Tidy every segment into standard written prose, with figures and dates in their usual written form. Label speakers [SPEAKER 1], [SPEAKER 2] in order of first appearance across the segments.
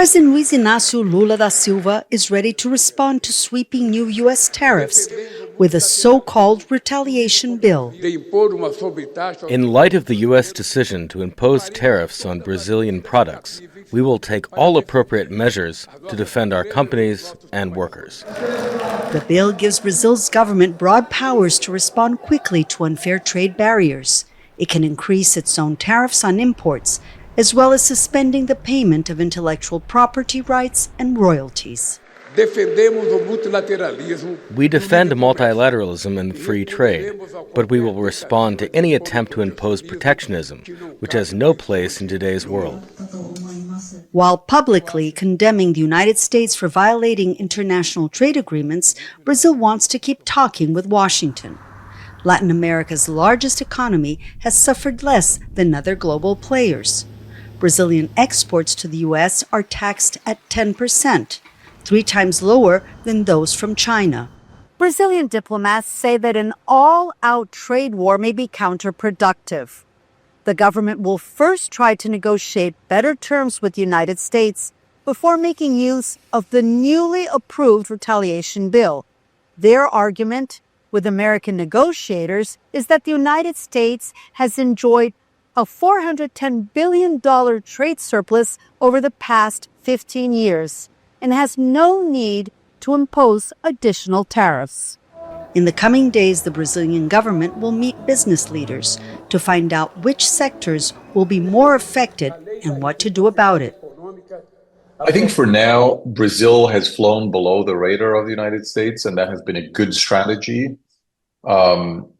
[SPEAKER 1] President Luiz Inácio Lula da Silva is ready to respond to sweeping new U.S. tariffs with a so-called retaliation bill.
[SPEAKER 2] In light of the U.S. decision to impose tariffs on Brazilian products, we will take all appropriate measures to defend our companies and workers.
[SPEAKER 1] The bill gives Brazil's government broad powers to respond quickly to unfair trade barriers. It can increase its own tariffs on imports, as well as suspending the payment of intellectual property rights and royalties.
[SPEAKER 2] We defend multilateralism and free trade, but we will respond to any attempt to impose protectionism, which has no place in today's world.
[SPEAKER 1] While publicly condemning the United States for violating international trade agreements, Brazil wants to keep talking with Washington. Latin America's largest economy has suffered less than other global players. Brazilian exports to the U.S. are taxed at 10%, 3 times lower than those from China.
[SPEAKER 3] Brazilian diplomats say that an all-out trade war may be counterproductive. The government will first try to negotiate better terms with the United States before making use of the newly approved retaliation bill. Their argument with American negotiators is that the United States has enjoyed a $410 billion trade surplus over the past 15 years and has no need to impose additional tariffs.
[SPEAKER 1] In the coming days, the Brazilian government will meet business leaders to find out which sectors will be more affected and what to do about it.
[SPEAKER 4] I think for now, Brazil has flown below the radar of the United States, and that has been a good strategy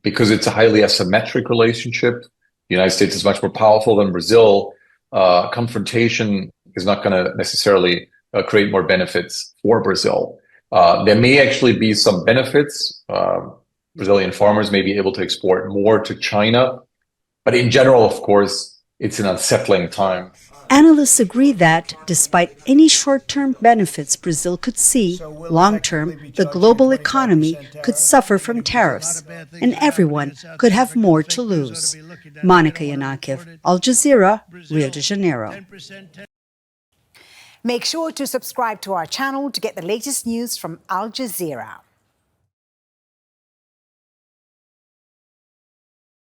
[SPEAKER 4] because it's a highly asymmetric relationship. The United States is much more powerful than Brazil. Confrontation is not going to necessarily create more benefits for Brazil. There may actually be some benefits. Brazilian farmers may be able to export more to China. But in general, of course, it's an unsettling time.
[SPEAKER 1] Analysts agree that, despite any short-term benefits Brazil could see, long-term, the global economy could suffer from tariffs, and everyone could have more to lose. Yanakiew, Al Jazeera, Rio de Janeiro.
[SPEAKER 5] Make sure to subscribe to our channel to get the latest news from Al Jazeera.